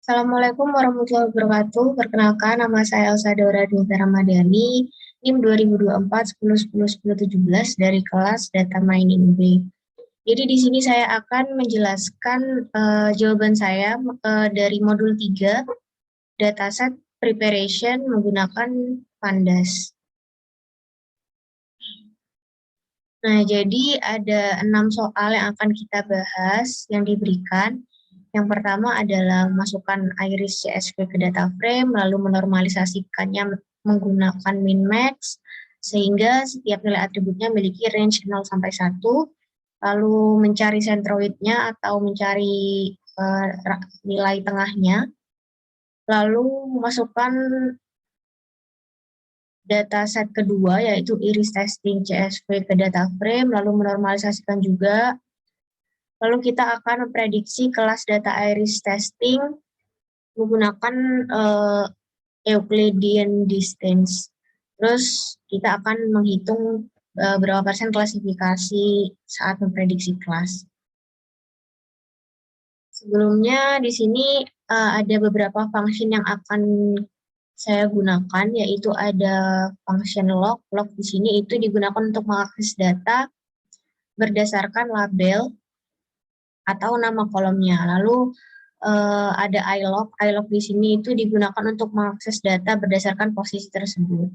Assalamualaikum warahmatullahi wabarakatuh. Perkenalkan, nama saya Elsa Dora Dinta Ramadhani, NIM 2024 10 10 10 17 dari kelas Data Mining B. Jadi di sini saya akan menjelaskan jawaban saya dari modul 3, Dataset Preparation menggunakan Pandas. Nah, jadi ada 6 soal yang akan kita bahas yang diberikan. Yang pertama adalah masukkan iris CSV ke data frame, lalu menormalisasikannya menggunakan min-max, sehingga setiap nilai atributnya memiliki range 0 sampai 1, lalu mencari centroidnya atau mencari nilai tengahnya, lalu memasukkan dataset kedua, yaitu iris testing CSV ke data frame, lalu menormalisasikan juga. Lalu kita akan memprediksi kelas data iris testing menggunakan Euclidean distance. Terus kita akan menghitung berapa persen klasifikasi saat memprediksi kelas. Sebelumnya di sini ada beberapa function yang akan saya gunakan, yaitu ada function log. Log di sini itu digunakan untuk mengakses data berdasarkan label atau nama kolomnya. Lalu ada ilog. Ilog di sini itu digunakan untuk mengakses data berdasarkan posisi tersebut.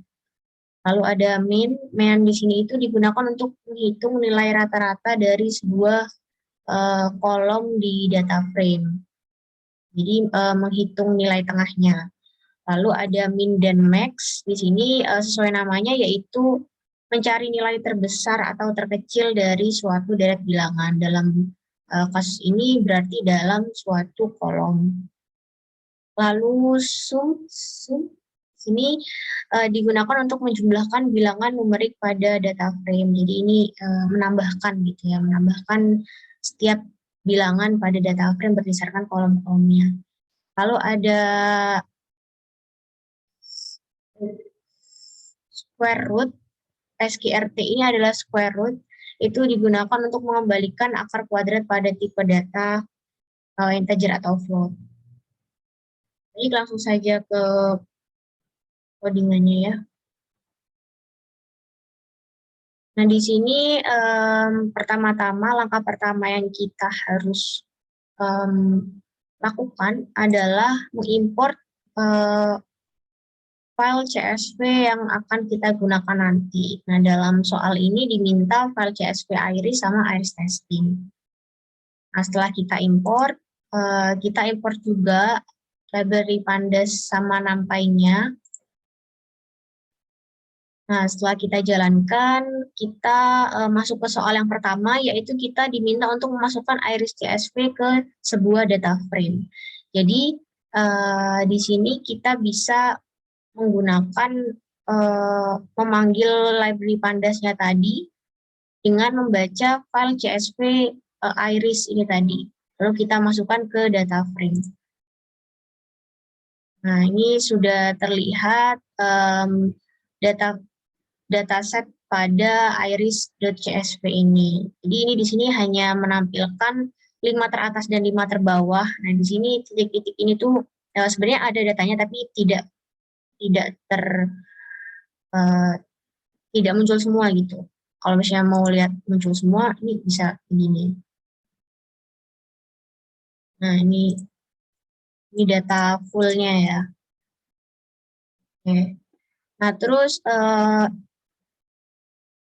Lalu ada min. Min di sini itu digunakan untuk menghitung nilai rata-rata dari sebuah kolom di data frame. Jadi menghitung nilai tengahnya. Lalu ada min dan max. Di sini sesuai namanya yaitu mencari nilai terbesar atau terkecil dari suatu deret bilangan. Dalam kasus ini berarti dalam suatu kolom. Lalu sum sini digunakan untuk menjumlahkan bilangan numerik pada data frame. Jadi ini menambahkan gitu ya, menambahkan setiap bilangan pada data frame berdasarkan kolom-kolomnya. Lalu ada square root. SQRT ini adalah square root. Itu digunakan untuk mengembalikan akar kuadrat pada tipe data integer atau float. Jadi langsung saja ke codingannya ya. Nah, di sini pertama-tama langkah pertama yang kita harus lakukan adalah mengimport file CSV yang akan kita gunakan nanti. Nah, dalam soal ini diminta file CSV iris sama iris testing. Nah, setelah kita import juga library Pandas sama NumPy-nya. Nah, setelah kita jalankan, kita masuk ke soal yang pertama, yaitu kita diminta untuk memasukkan iris CSV ke sebuah data frame. Jadi, di sini kita bisa menggunakan memanggil library Pandas-nya tadi dengan membaca file CSV iris ini tadi. Lalu kita masukkan ke data frame. Nah, ini sudah terlihat dataset pada iris.csv ini. Jadi ini di sini hanya menampilkan 5 teratas dan 5 terbawah. Nah, di sini titik-titik ini tuh sebenarnya ada datanya tapi tidak muncul semua gitu. Kalau misalnya mau lihat muncul semua, ini bisa begini. Nah, ini data fullnya ya. Oke. Nah, terus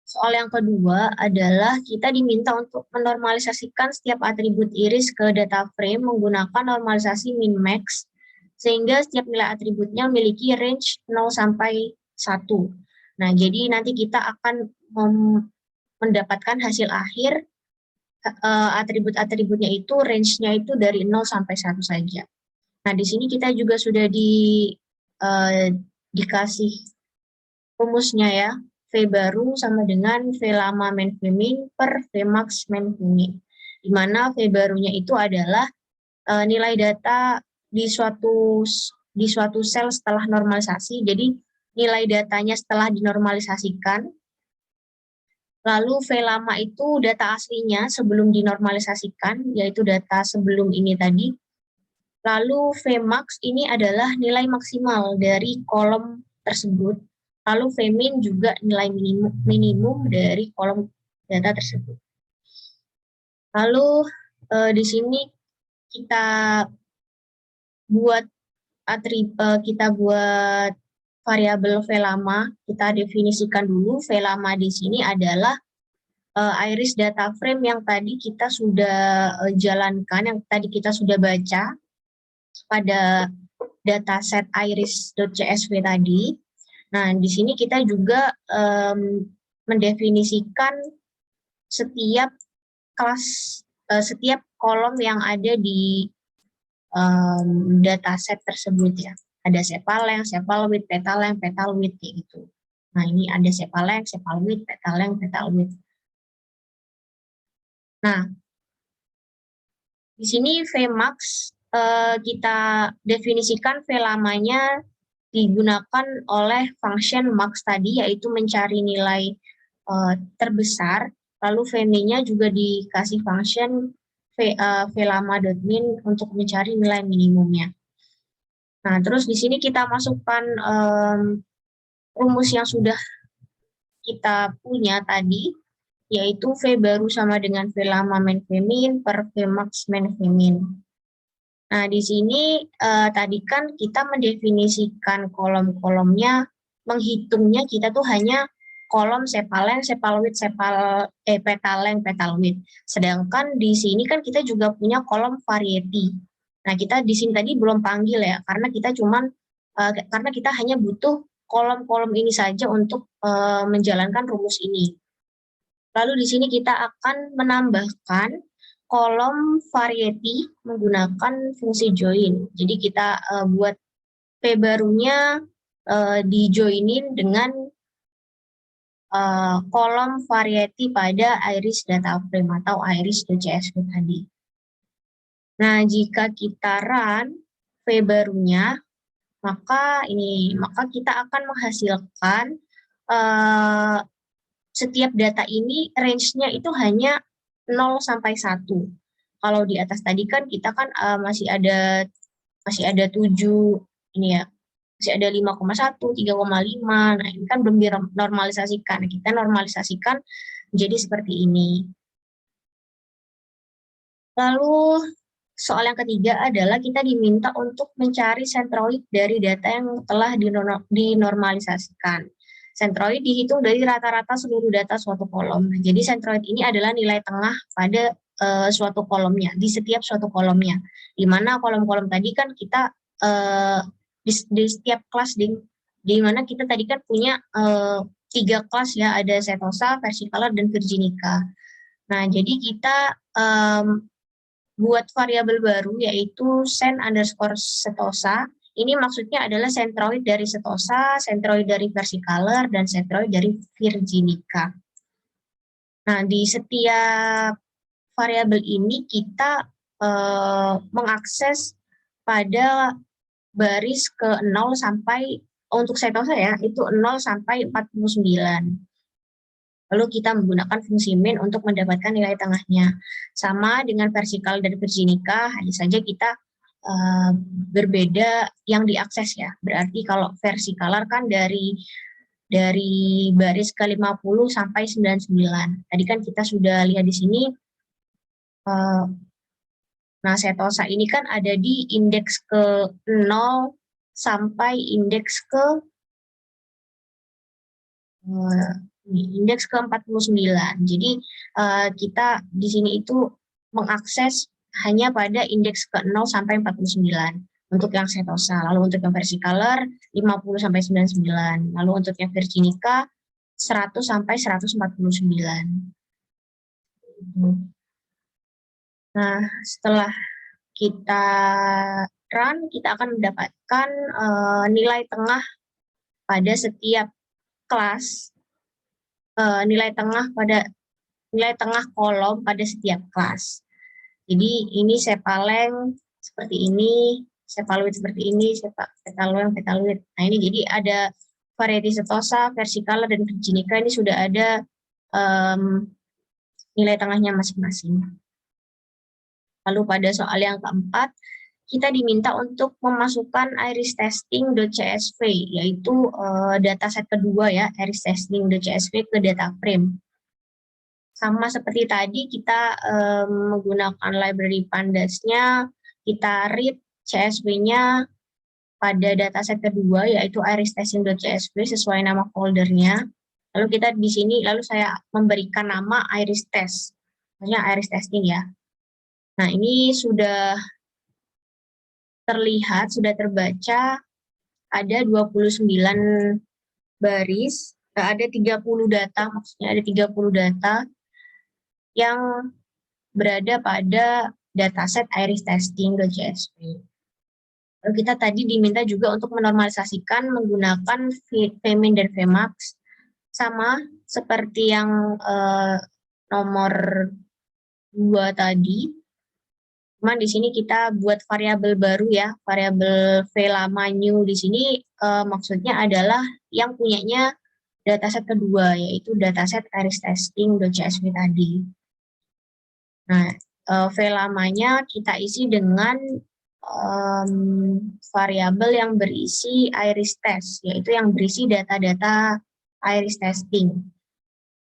soal yang kedua adalah kita diminta untuk menormalisasikan setiap atribut iris ke data frame menggunakan normalisasi min-max, sehingga setiap nilai atributnya memiliki range 0 sampai 1. Nah, jadi nanti kita akan mendapatkan hasil akhir atribut-atributnya itu range-nya itu dari 0 sampai 1 saja. Nah, di sini kita juga sudah dikasih rumusnya ya. V baru sama dengan V lama main min per V max main min. Di mana V barunya itu adalah nilai data di suatu sel setelah normalisasi. Jadi nilai datanya setelah dinormalisasikan. Lalu V lama itu data aslinya sebelum dinormalisasikan, yaitu data sebelum ini tadi. Lalu Vmax ini adalah nilai maksimal dari kolom tersebut. Lalu Vmin juga nilai minimum dari kolom data tersebut. Lalu di sini kita buat variabel VLAMA. Kita definisikan dulu VLAMA di sini adalah iris data frame yang tadi kita sudah jalankan, yang tadi kita sudah baca pada dataset iris.csv tadi. Nah, di sini kita juga mendefinisikan setiap kelas, setiap kolom yang ada di dataset tersebut ya. Ada sepalength, sepalwidth, petalength, petalwidth kayak gitu. Nah, ini ada sepalength, sepalwidth, petalength, petalwidth. Nah, di sini Vmax kita definisikan VLAMA-nya digunakan oleh function max tadi, yaitu mencari nilai terbesar, lalu Vmin-nya juga dikasih function VLAMA.min untuk mencari nilai minimumnya. Nah, terus di sini kita masukkan rumus yang sudah kita punya tadi, yaitu V baru sama dengan VLAMA min Vmin per Vmax min Vmin. Nah, di sini tadi kan kita mendefinisikan kolom-kolomnya, menghitungnya kita tuh hanya kolom sepalength, sepalwidth, petalength, petalwidth. Sedangkan di sini kan kita juga punya kolom variety. Nah, kita di sini tadi belum panggil ya, karena kita hanya butuh kolom-kolom ini saja untuk menjalankan rumus ini. Lalu di sini kita akan menambahkan kolom variety menggunakan fungsi join. Jadi kita buat P barunya di-joinin dengan kolom variety pada iris data frame atau iris.csv tadi. Nah, jika kita run V barunya, maka kita akan menghasilkan setiap data ini range-nya itu hanya 0 sampai 1. Kalau di atas tadi kan kita kan masih ada 7 ini ya. Masih ada 5,1, 3,5. Nah, ini kan belum dinormalisasikan. Kita normalisasikan menjadi seperti ini. Lalu soal yang ketiga adalah kita diminta untuk mencari centroid dari data yang telah dinormalisasikan. Centroid dihitung dari rata-rata seluruh data suatu kolom. Jadi centroid ini adalah nilai tengah pada suatu kolomnya, di setiap suatu kolomnya. Di mana kolom-kolom tadi kan kita di setiap kelas di mana kita tadi kan punya 3 kelas ya, ada Setosa, Versicolor, dan Virginica. Nah, jadi kita buat variabel baru yaitu sen_setosa. Ini maksudnya adalah centroid dari Setosa, centroid dari Versicolor, dan centroid dari Virginica. Nah, di setiap variabel ini kita mengakses pada baris ke 0 sampai, untuk Setosa ya, itu 0 sampai 49. Lalu kita menggunakan fungsi min untuk mendapatkan nilai tengahnya. Sama dengan Versicolor dari Virginica, hanya saja kita berbeda yang diakses ya. Berarti kalau Versicolor kan dari baris ke 50 sampai 99. Tadi kan kita sudah lihat di sini. Nah, Setosa ini kan ada di indeks ke 0 sampai indeks ke indeks ke-49. Jadi kita di sini itu mengakses hanya pada indeks ke-0 sampai 49 untuk yang Setosa. Lalu untuk yang Versicolor 50 sampai 99. Lalu untuk yang Virginica 100 sampai 149. Nah, setelah kita run, kita akan mendapatkan nilai tengah pada setiap kelas, nilai tengah kolom pada setiap kelas. Jadi ini sepalength seperti ini, sepalwidth seperti ini, petalwidth, petalwidth. Nah, ini jadi ada variety Setosa, Versicolor, dan Virginica ini sudah ada nilai tengahnya masing-masing. Lalu pada soal yang keempat, kita diminta untuk memasukkan iris testing.csv, yaitu dataset kedua ya, iris testing.csv ke data frame. Sama seperti tadi, kita menggunakan library pandas-nya, kita read CSV-nya pada dataset kedua, yaitu iris testing.csv sesuai nama foldernya. Lalu kita di sini, lalu saya memberikan nama iris test, maksudnya iris testing ya. Nah, ini sudah terlihat, sudah terbaca, ada 29 baris, ada 30 data, maksudnya ada 30 data yang berada pada dataset iris testing.csv. Lalu kita tadi diminta juga untuk menormalisasikan menggunakan Vmin dan Vmax, sama seperti yang nomor 2 tadi. Cuman di sini kita buat variabel baru ya, variabel v lama new di sini maksudnya adalah yang punyanya dataset kedua, yaitu dataset iris testing.csv tadi. Nah, v lamanya kita isi dengan variabel yang berisi iris test, yaitu yang berisi data-data iris testing.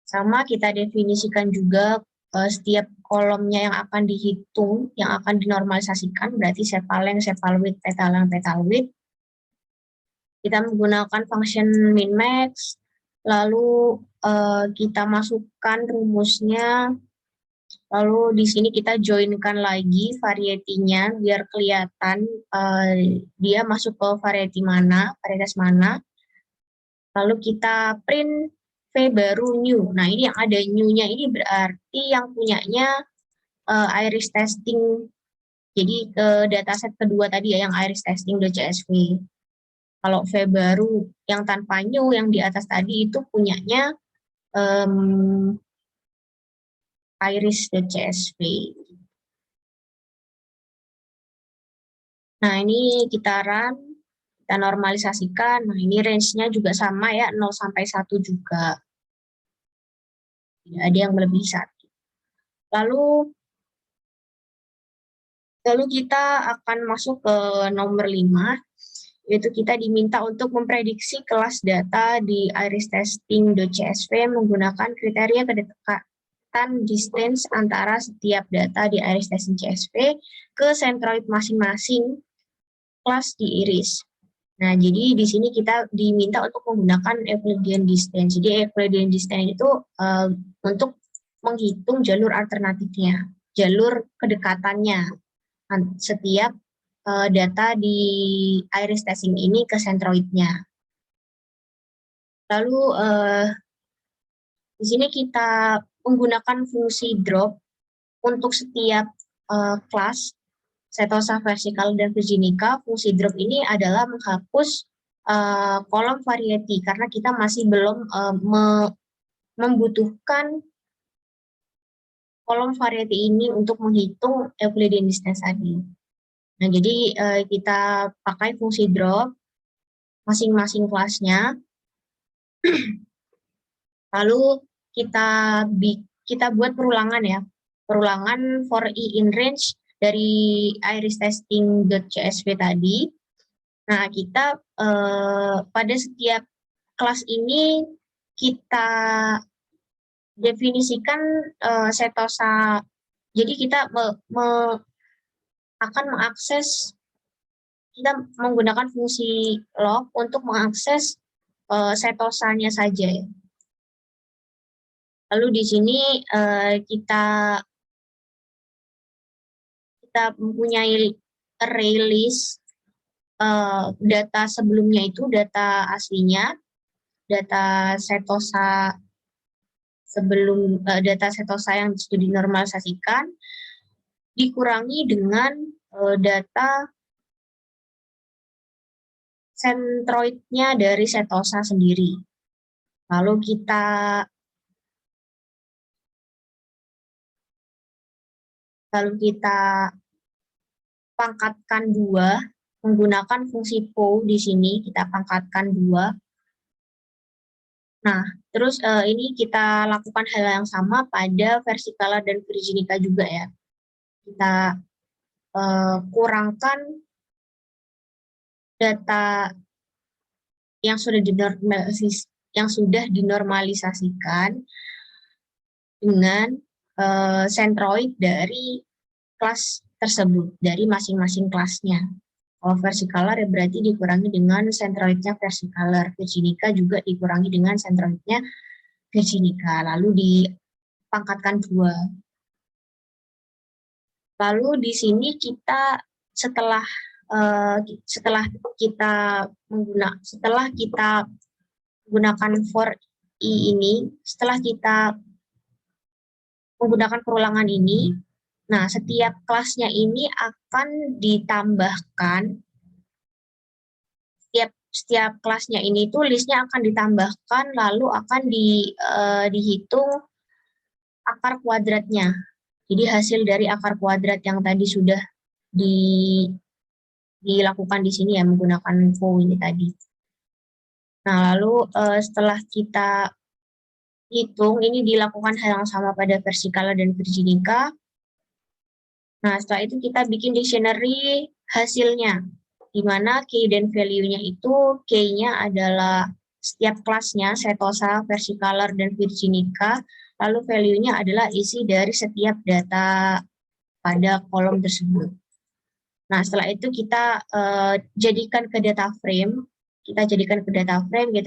Sama kita definisikan juga setiap kolomnya yang akan dihitung, yang akan dinormalisasikan, berarti sepal-length, sepal-width, petal-length, petal-width. Kita menggunakan function min-max, lalu kita masukkan rumusnya, lalu di sini kita joinkan lagi variety-nya biar kelihatan dia masuk ke variety mana, varietas mana. Lalu kita print V baru new. Nah, ini yang ada new-nya ini berarti yang punyanya iris testing. Jadi dataset kedua tadi ya, yang iris testing.csv. Kalau V baru yang tanpa new, yang di atas tadi itu punyanya iris.csv. Nah, ini kita run, kita normalisasikan. Nah, ini range-nya juga sama ya, 0 sampai 1 juga. Tidak ada yang melebihi 1. Lalu kita akan masuk ke nomor 5, yaitu kita diminta untuk memprediksi kelas data di iris testing.csv menggunakan kriteria kedekatan distance antara setiap data di iris testing.csv ke centroid masing-masing kelas di iris. Nah, jadi di sini kita diminta untuk menggunakan Euclidean distance. Jadi Euclidean distance itu untuk menghitung jalur alternatifnya, jalur kedekatannya setiap data di iris testing ini ke centroidnya. Lalu di sini kita menggunakan fungsi drop untuk setiap kelas Setosa, Versicolor, dan Virginica. Fungsi drop ini adalah menghapus kolom variety karena kita masih belum membutuhkan kolom variety ini untuk menghitung Euclidean distance tadi. Nah, jadi kita pakai fungsi drop masing-masing kelasnya. Lalu kita buat perulangan ya. Perulangan for i in range dari iris testing.csv tadi. Nah, kita pada setiap kelas ini kita definisikan setosa. Jadi kita akan mengakses, kita menggunakan fungsi log untuk mengakses setosanya saja ya. Lalu di sini kita mempunyai array list data sebelumnya itu data aslinya, data setosa sebelum data setosa yang sudah dinormalisasikan dikurangi dengan data centroidnya dari setosa sendiri. Lalu kita pangkatkan 2 menggunakan fungsi po di sini, kita pangkatkan 2. Nah, terus ini kita lakukan hal yang sama pada Versicolor dan Virginica juga ya. Kita kurangkan data yang sudah dinormalisasikan dengan sentroid dari kelas tersebut, dari masing-masing kelasnya. Kalau versicolor ya berarti dikurangi dengan sentroidnya versicolor. Virginica juga dikurangi dengan sentroidnya Virginica. Lalu dipangkatkan 2. Lalu di sini kita setelah kita menggunakan for i ini, setelah kita menggunakan perulangan ini, nah setiap kelasnya ini akan ditambahkan, setiap kelasnya ini tuh listnya akan ditambahkan, lalu akan dihitung akar kuadratnya. Jadi hasil dari akar kuadrat yang tadi sudah dilakukan di sini ya, menggunakan for ini tadi. Nah, lalu setelah kita hitung, ini dilakukan hal yang sama pada versicolor dan Virginica. Nah, setelah itu kita bikin dictionary hasilnya, di mana key dan value-nya itu, key-nya adalah setiap kelasnya, Setosa, Versicolor, dan Virginica, lalu value-nya adalah isi dari setiap data pada kolom tersebut. Nah, setelah itu kita jadikan ke data frame, kita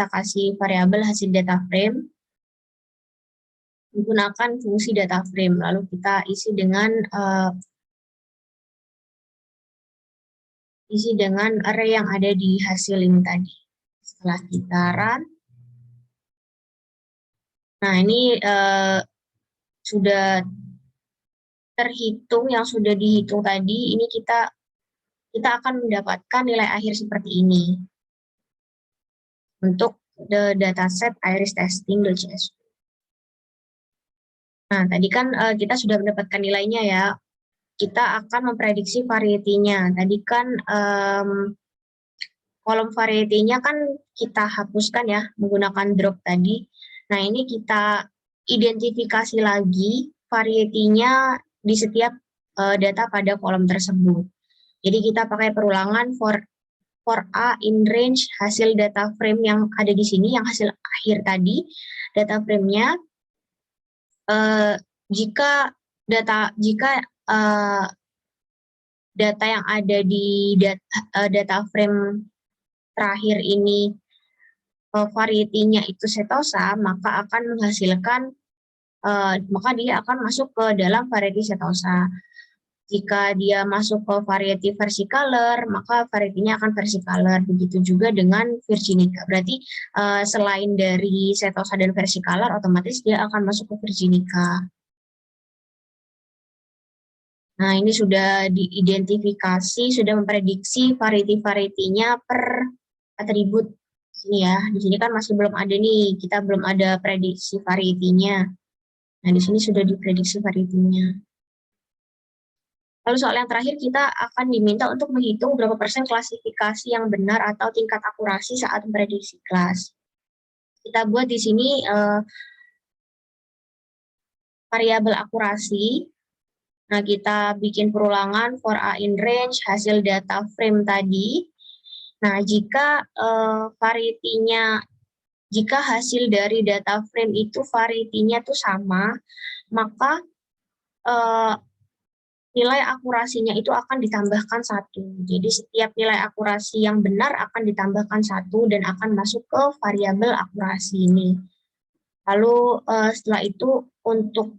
kasih variabel hasil data frame, menggunakan fungsi data frame, lalu kita isi dengan array yang ada di hasil ini tadi. Setelah kita run, nah ini sudah terhitung, yang sudah dihitung tadi, ini kita akan mendapatkan nilai akhir seperti ini untuk the dataset iris testing.csv. Nah, tadi kan kita sudah mendapatkan nilainya ya. Kita akan memprediksi variety-nya. Tadi kan kolom variety-nya kan kita hapuskan ya menggunakan drop tadi. Nah, ini kita identifikasi lagi variety-nya di setiap data pada kolom tersebut. Jadi kita pakai perulangan for A in range hasil data frame yang ada di sini, yang hasil akhir tadi, data frame-nya jika data yang ada di data frame terakhir ini variety-nya itu setosa, maka akan menghasilkan maka dia akan masuk ke dalam variety setosa. Jika dia masuk ke variety versicolor, maka variety-nya akan versicolor. Begitu juga dengan Virginica. Berarti selain dari setosa dan versicolor, otomatis dia akan masuk ke Virginica. Nah, ini sudah diidentifikasi, sudah memprediksi variety-variety-nya per atribut. Sini ya, di sini kan masih belum ada nih, kita belum ada prediksi variety-nya. Nah, di sini sudah diprediksi variety-nya. Lalu soal yang terakhir, kita akan diminta untuk menghitung berapa persen klasifikasi yang benar atau tingkat akurasi saat memprediksi kelas. Kita buat di sini variabel akurasi. Nah, kita bikin perulangan for A in range hasil data frame tadi. Nah, jika jika hasil dari data frame itu variety-nya tuh sama, maka nilai akurasinya itu akan ditambahkan 1. Jadi setiap nilai akurasi yang benar akan ditambahkan 1 dan akan masuk ke variabel akurasi ini. Lalu setelah itu untuk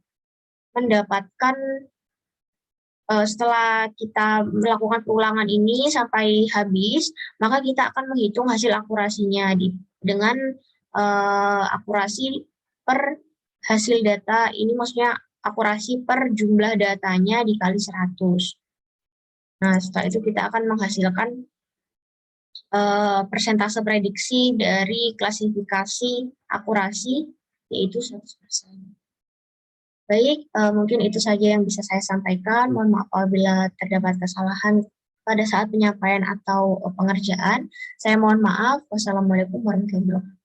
mendapatkan setelah kita melakukan perulangan ini sampai habis, maka kita akan menghitung hasil akurasinya dengan akurasi per hasil data ini, maksudnya akurasi per jumlah datanya dikali 100. Nah, setelah itu kita akan menghasilkan persentase prediksi dari klasifikasi akurasi, yaitu 100%. Baik, mungkin itu saja yang bisa saya sampaikan. Mohon maaf apabila terdapat kesalahan pada saat penyampaian atau pengerjaan. Saya mohon maaf. Wassalamualaikum warahmatullahi wabarakatuh.